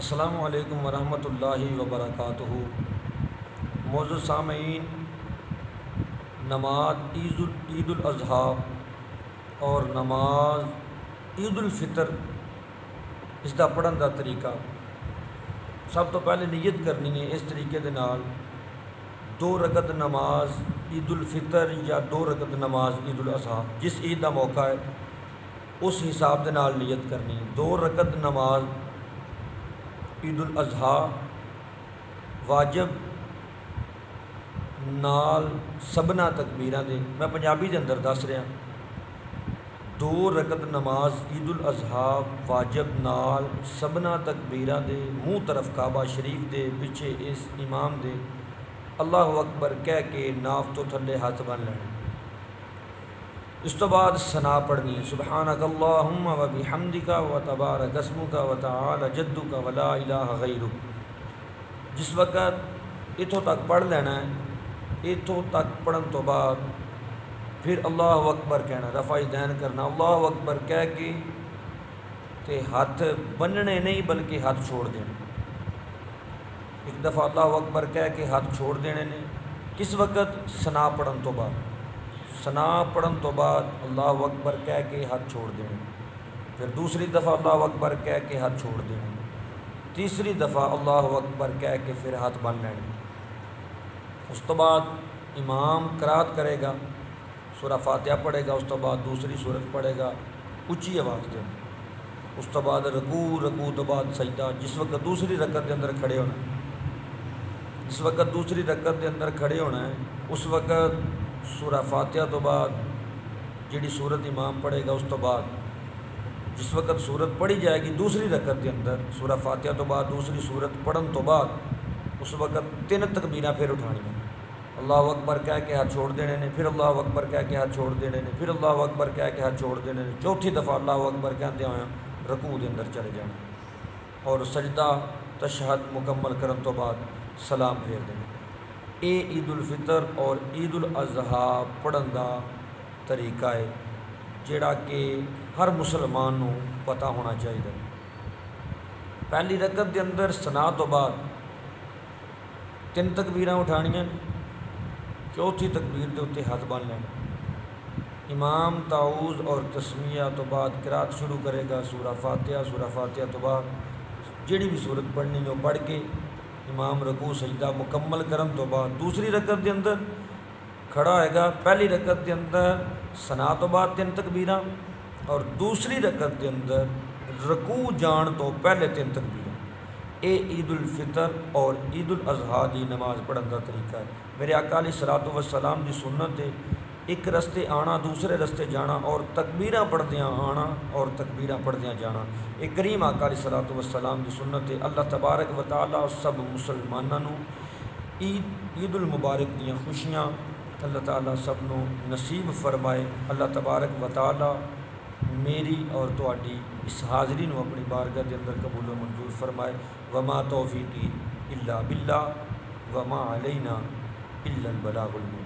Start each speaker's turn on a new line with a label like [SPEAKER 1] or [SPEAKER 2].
[SPEAKER 1] السلام علیکم ورحمۃ اللہ وبرکاتہ۔ موضوع سامعین، نماز عید الاضحیٰ اور نماز عید الفطر اس دا پڑھن دا طریقہ۔ سب تو پہلے نیت کرنی ہے اس طریقے دے نال 2 رکعت نماز عید الفطر یا 2 رکعت نماز عید الاضحیٰ، جس عید دا موقع ہے اس حساب دے نال نیت کرنی ہے۔ 2 رکعت نماز عید الاضحیٰ واجب نال سبنا تکبیراں دے، میں پنجابی دے اندر دس رہا۔ 2 رکعت نماز عید الاضحیٰ واجب نال سبنا تکبیراں دے، منہ طرف کعبہ شریف دے پیچھے اس امام دے اللہ اکبر کہہ کے ناف تو تھلے ہاتھ بن لینے۔ اس تو بعد ثنا پڑھنی، سبحانک اللہم و بحمدک و تبارک اسمک و تعالی جدک و لا الہ غیرک۔ جس وقت اتھوں تک پڑھ لینا ہے، اتھوں تک پڑھن تو بعد پھر اللہ اکبر کہنا، رفع دین کرنا، اللہ اکبر کہہ کے تے ہاتھ بننے نہیں بلکہ ہاتھ چھوڑ دینے۔ ایک دفعہ اللہ اکبر کہہ کے ہاتھ چھوڑ دینے نے، کس وقت؟ ثنا پڑھن تو بعد۔ ثنا پڑھن تو بعد اللہ اکبر کہہ کے ہاتھ چھوڑ دینے، پھر دوسری دفعہ اللہ اکبر کہہ کے ہاتھ چھوڑ دینے، تیسری دفعہ اللہ اکبر کہہ کے پھر ہاتھ بن لینے۔ اس تو بعد امام قرات کرے گا، سورہ فاتحہ پڑھے گا، اس تو بعد دوسری سورت پڑھے گا اونچی آواز دے۔ اس تو بعد رکوع تو بعد سجدہ۔ جس وقت دوسری رکعت کے اندر کھڑے ہونا ہے، جس وقت دوسری رکعت کے اندر کھڑے ہونا ہے اس وقت سورہ فاتحہ تو بعد جڑی سورت امام پڑھے گا، اس تو بعد جس وقت سورت پڑھی جائے گی دوسری رکعت کے اندر، سورہ فاتحہ تو بعد دوسری سورت پڑھن تو بعد اس وقت 3 تکبیراں پھر اٹھانی ہیں۔ اللہ اکبر کہہ کے ہاتھ چھوڑ دینے نے، پھر اللہ اکبر کہہ کے ہاتھ چھوڑ دینے نے، پھر اللہ اکبر کہہ کے ہاتھ چھوڑ دینے نے، چوتھی دفعہ اللہ اکبر کہتے ہوئے رکوع کے اندر چلے جانا اور سجدہ تشہد مکمل کرن تو بعد سلام پھیر دینا۔ اے عید الفطر اور عید الاضحیٰ پڑھن دا طریقہ ہے جڑا کہ ہر مسلمان نو پتہ ہونا چاہیے۔ پہلی رکعت دے اندر ثنا تو بعد 3 تکبیراں اٹھانیاں، چوتھی تکبیر دے اتنے ہاتھ بن لینا۔ امام تعوذ اور تسمیہ تو بعد قرات شروع کرے گا، سورہ فاتحہ تو بعد جڑی بھی سورت پڑھنی ہے وہ پڑھ کے امام رکوع سجدہ مکمل کرن تو بعد دوسری رکعت کے اندر کھڑا ہوئے گا۔ پہلی رکعت کے اندر ثنا تو بعد 3 تکبیراں اور دوسری رکعت کے اندر رکوع جان تو پہلے 3 تکبیراں۔ اے عید الفطر اور عید الاضحیٰ دی نماز پڑھن کا طریقہ ہے۔ میرے آقا علیہ الصلوۃ والسلام دی سنت ہے ایک رستے آنا دوسرے رستے جانا اور تکبیراں پڑھدیاں آنا اور تکبیراں پڑھدیاں جانا۔ ایک کریم آقا علیہ الصلوۃ والسلام دی سنت ہے۔ اللہ تبارک و تعالیٰ سب مسلماناں نو عید المبارک دیاں خوشیاں اللہ تعالیٰ سب نو نصیب فرمائے۔ اللہ تبارک و تعالیٰ میری اور تہاڈی اس حاضری نو اپنی بارگاہ دے اندر قبول و منظور فرمائے۔ وما توفیقی الا باللہ وما علینا الا البلاغ المبین۔